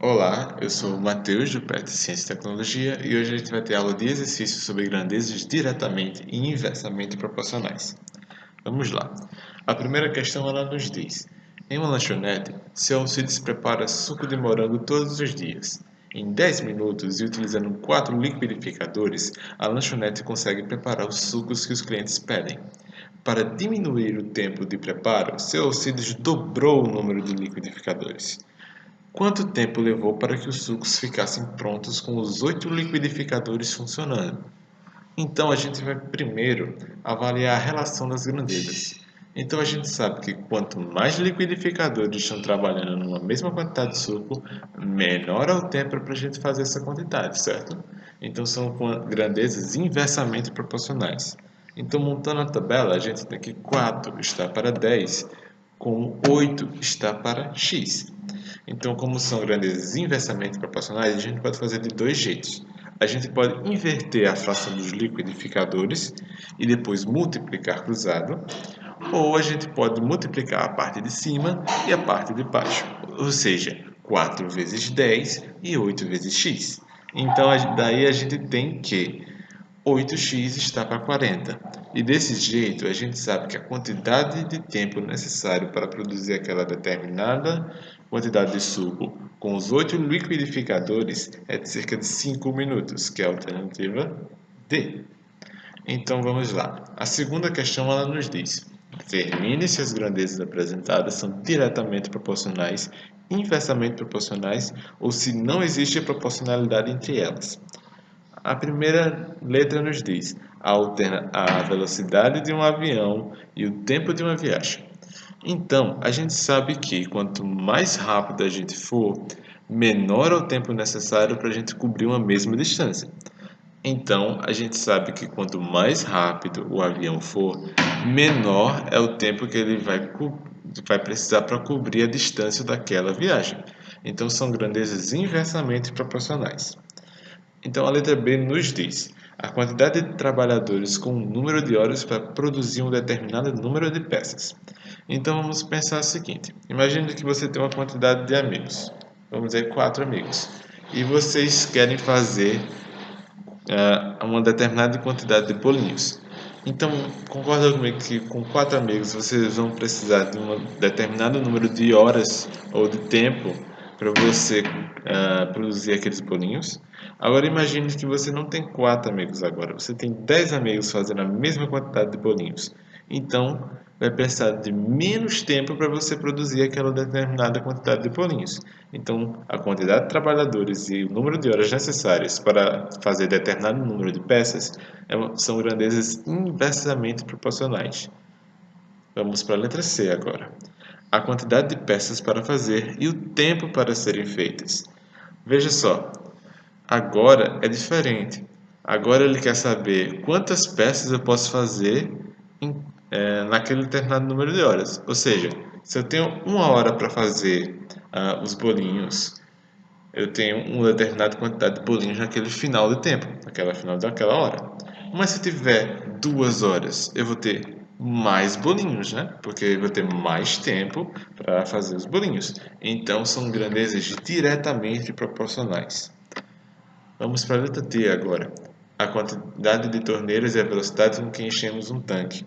Olá, eu sou o Matheus do PET Ciência e Tecnologia e hoje a gente vai ter aula de exercícios sobre grandezas diretamente e inversamente proporcionais. Vamos lá. A primeira questão ela nos diz: em uma lanchonete, seu Alcides prepara suco de morango todos os dias. Em 10 minutos e utilizando 4 liquidificadores, a lanchonete consegue preparar os sucos que os clientes pedem. Para diminuir o tempo de preparo, seu Alcides dobrou o número de liquidificadores. Quanto tempo levou para que os sucos ficassem prontos com os 8 liquidificadores funcionando? Então a gente vai primeiro avaliar a relação das grandezas. Então a gente sabe que quanto mais liquidificadores estão trabalhando numa mesma quantidade de suco, menor é o tempo para a gente fazer essa quantidade, certo? Então são grandezas inversamente proporcionais. Então montando a tabela, a gente tem que 4 está para 10, como 8 está para x. Então, como são grandezas inversamente proporcionais, a gente pode fazer de dois jeitos. A gente pode inverter a fração dos liquidificadores e depois multiplicar cruzado, ou a gente pode multiplicar a parte de cima e a parte de baixo, ou seja, 4 vezes 10 e 8 vezes x. Então, daí a gente tem que 8x está para 40. E desse jeito, a gente sabe que a quantidade de tempo necessário para produzir aquela determinada quantidade de suco com os 8 liquidificadores é de cerca de 5 minutos, que é a alternativa D. Então vamos lá. A segunda questão ela nos diz: determine se as grandezas apresentadas são diretamente proporcionais, inversamente proporcionais ou se não existe proporcionalidade entre elas. A primeira letra nos diz: alterna a velocidade de um avião e o tempo de uma viagem. Então, a gente sabe que quanto mais rápido a gente for, menor é o tempo necessário para a gente cobrir uma mesma distância. Então, a gente sabe que quanto mais rápido o avião for, menor é o tempo que ele vai precisar para cobrir a distância daquela viagem. Então, são grandezas inversamente proporcionais. Então, a letra B nos diz: a quantidade de trabalhadores com um número de horas para produzir um determinado número de peças. Então, vamos pensar o seguinte: imagine que você tem uma quantidade de amigos, vamos dizer 4 amigos, e vocês querem fazer uma determinada quantidade de bolinhos. Então, concorda comigo que com 4 amigos vocês vão precisar de um determinado número de horas ou de tempo para você produzir aqueles bolinhos? Agora imagine que você não tem 4 amigos agora, você tem 10 amigos fazendo a mesma quantidade de bolinhos. Então, vai precisar de menos tempo para você produzir aquela determinada quantidade de bolinhos. Então, a quantidade de trabalhadores e o número de horas necessárias para fazer determinado número de peças são grandezas inversamente proporcionais. Vamos para a letra C agora. A quantidade de peças para fazer e o tempo para serem feitas. Veja só, agora é diferente. Agora ele quer saber quantas peças eu posso fazer naquele determinado número de horas. Ou seja, se eu tenho 1 hora para fazer os bolinhos, eu tenho uma determinada quantidade de bolinhos naquele final de tempo, naquela final daquela hora. Mas se eu tiver 2 horas, eu vou ter mais bolinhos, né? Porque eu vou ter mais tempo para fazer os bolinhos. Então são grandezas diretamente proporcionais. Vamos para a letra T agora. A quantidade de torneiras e a velocidade com que enchemos um tanque.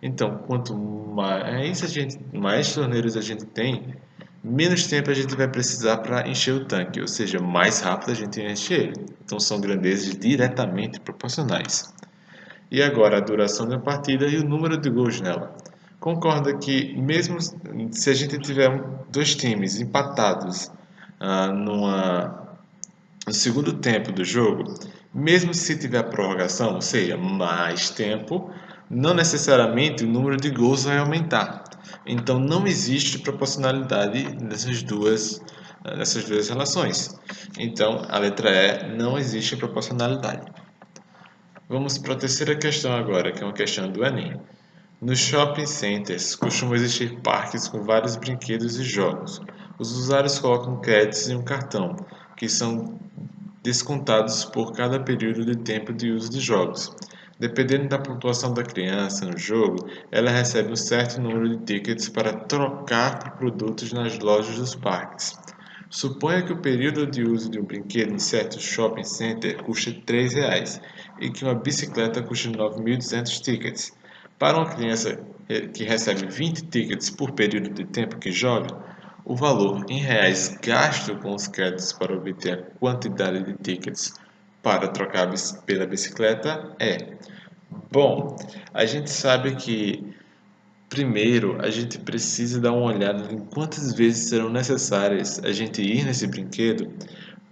Então, quanto mais torneiras a gente tem, menos tempo a gente vai precisar para encher o tanque, ou seja, mais rápido a gente enche ele. Então, são grandezas diretamente proporcionais. E agora, a duração da partida e o número de gols nela. Concorda que, mesmo se a gente tiver dois times empatados no segundo tempo do jogo, mesmo se tiver prorrogação, ou seja, mais tempo, não necessariamente o número de gols vai aumentar. Então não existe proporcionalidade nessas duas relações. Então a letra E, não existe proporcionalidade. Vamos para a terceira questão agora, que é uma questão do Enem. Nos shopping centers costumam existir parques com vários brinquedos e jogos. Os usuários colocam créditos em um cartão, que são descontados por cada período de tempo de uso dos jogos. Dependendo da pontuação da criança no jogo, ela recebe um certo número de tickets para trocar por produtos nas lojas dos parques. Suponha que o período de uso de um brinquedo em certo shopping center custe R$ 3 e que uma bicicleta custe 9.200 tickets. Para uma criança que recebe 20 tickets por período de tempo que joga, o valor em reais gasto com os créditos para obter a quantidade de tickets para trocar pela bicicleta é. Bom, a gente sabe que primeiro, a gente precisa dar uma olhada em quantas vezes serão necessárias a gente ir nesse brinquedo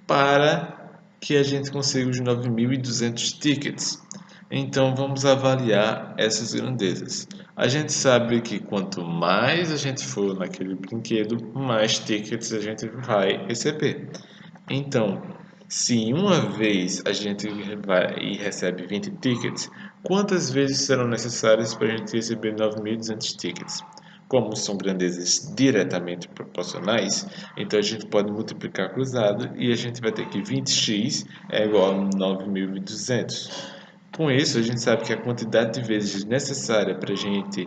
para que a gente consiga os 9.200 tickets. Então, vamos avaliar essas grandezas. A gente sabe que quanto mais a gente for naquele brinquedo, mais tickets a gente vai receber. Então, se uma vez a gente vai e recebe 20 tickets, quantas vezes serão necessárias para a gente receber 9.200 tickets? Como são grandezas diretamente proporcionais, então a gente pode multiplicar cruzado e a gente vai ter que 20x é igual a 9.200. Com isso, a gente sabe que a quantidade de vezes necessária para a gente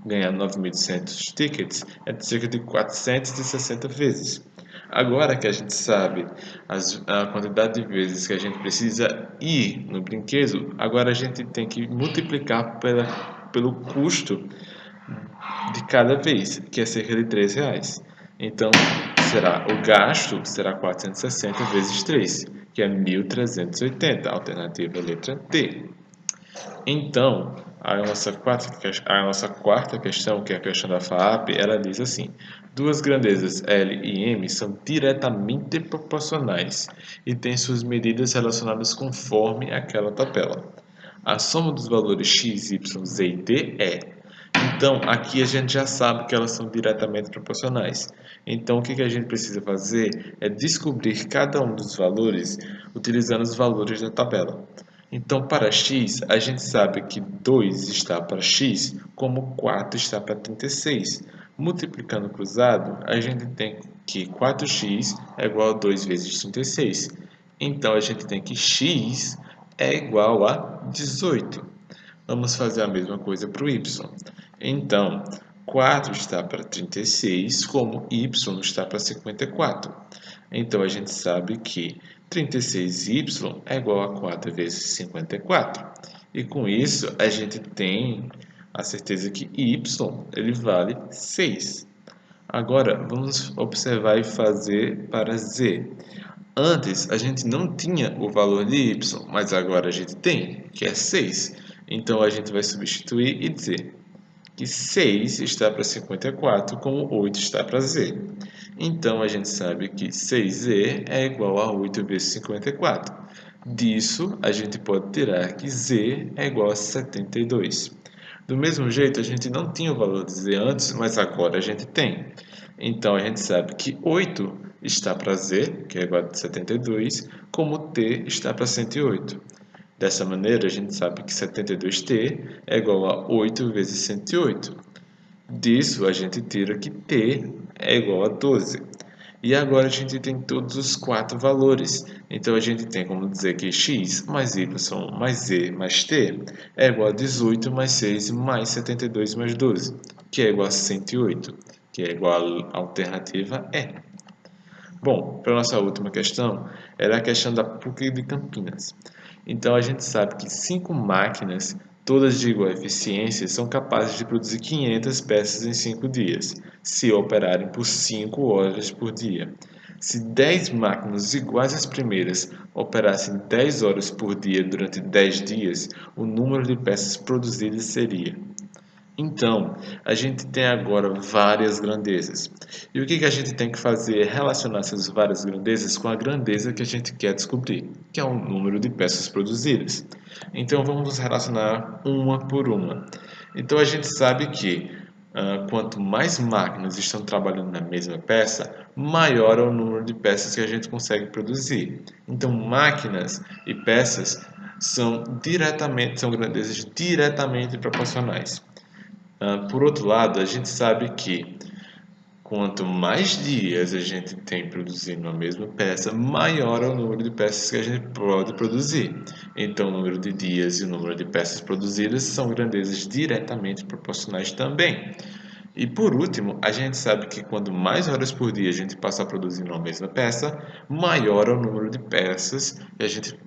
ganhar 9.200 tickets é de cerca de 460 vezes. Agora que a gente sabe a quantidade de vezes que a gente precisa ir no brinquedo, agora a gente tem que multiplicar pelo custo de cada vez, que é cerca de R$ 3. Então, o gasto será 460 vezes 3, que é 1.380, alternativa letra D. Então, a nossa quarta questão, que é a questão da FAAP, ela diz assim: duas grandezas L e M são diretamente proporcionais e têm suas medidas relacionadas conforme aquela tabela. A soma dos valores x, y, z e t é. Então, aqui a gente já sabe que elas são diretamente proporcionais. Então, o que a gente precisa fazer é descobrir cada um dos valores utilizando os valores da tabela. Então, para x, a gente sabe que 2 está para x, como 4 está para 36. Multiplicando cruzado, a gente tem que 4x é igual a 2 vezes 36. Então, a gente tem que x é igual a 18. Vamos fazer a mesma coisa para o y. Então, 4 está para 36, como y está para 54. Então, a gente sabe que 36y é igual a 4 vezes 54. E com isso, a gente tem a certeza que y ele vale 6. Agora, vamos observar e fazer para z. Antes, a gente não tinha o valor de y, mas agora a gente tem, que é 6. Então, a gente vai substituir e dizer que 6 está para 54, como 8 está para z. Então, a gente sabe que 6z é igual a 8 vezes 54. Disso, a gente pode tirar que z é igual a 72. Do mesmo jeito, a gente não tinha o valor de z antes, mas agora a gente tem. Então, a gente sabe que 8 está para z, que é igual a 72, como t está para 108. Dessa maneira, a gente sabe que 72t é igual a 8 vezes 108. Disso, a gente tira que t é igual a 12. E agora a gente tem todos os quatro valores. Então, a gente tem como dizer que x mais y mais z mais t é igual a 18 mais 6 mais 72 mais 12, que é igual a 108, que é igual à alternativa E. Bom, para a nossa última questão, era a questão da PUC de Campinas. Então, a gente sabe que 5 máquinas, todas de igual eficiência, são capazes de produzir 500 peças em 5 dias, se operarem por 5 horas por dia. Se 10 máquinas iguais às primeiras operassem 10 horas por dia durante 10 dias, o número de peças produzidas seria. Então, a gente tem agora várias grandezas. E o que a gente tem que fazer é relacionar essas várias grandezas com a grandeza que a gente quer descobrir, que é o número de peças produzidas. Então, vamos relacionar uma por uma. Então, a gente sabe que quanto mais máquinas estão trabalhando na mesma peça, maior é o número de peças que a gente consegue produzir. Então, máquinas e peças são grandezas diretamente proporcionais. Por outro lado, a gente sabe que quanto mais dias a gente tem produzindo a mesma peça, maior é o número de peças que a gente pode produzir. Então, o número de dias e o número de peças produzidas são grandezas diretamente proporcionais também. E por último, a gente sabe que quando mais horas por dia a gente passa a produzir uma mesma peça, maior é o número de peças que a gente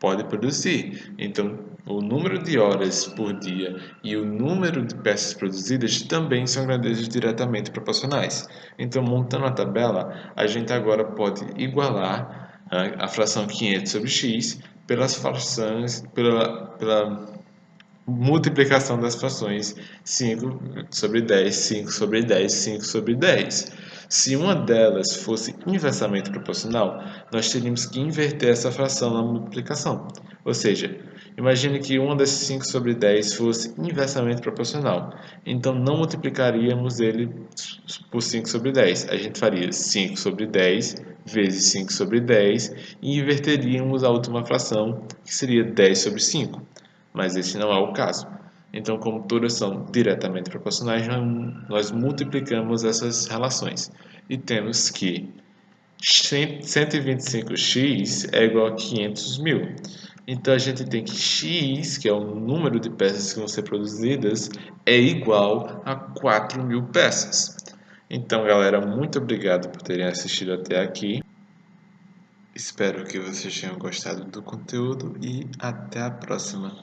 pode produzir. Então, o número de horas por dia e o número de peças produzidas também são grandezas diretamente proporcionais. Então, montando a tabela, a gente agora pode igualar a fração 500 sobre x pelas frações, pela multiplicação das frações 5 sobre 10, 5 sobre 10, 5 sobre 10. Se uma delas fosse inversamente proporcional, nós teríamos que inverter essa fração na multiplicação. Ou seja, imagine que uma das 5 sobre 10 fosse inversamente proporcional. Então, não multiplicaríamos ele por 5 sobre 10. A gente faria 5 sobre 10 vezes 5 sobre 10 e inverteríamos a última fração, que seria 10 sobre 5. Mas esse não é o caso. Então, como todas são diretamente proporcionais, nós multiplicamos essas relações e temos que 125x é igual a 500.000. Então, a gente tem que x, que é o número de peças que vão ser produzidas, é igual a 4.000 peças. Então, galera, muito obrigado por terem assistido até aqui. Espero que vocês tenham gostado do conteúdo e até a próxima.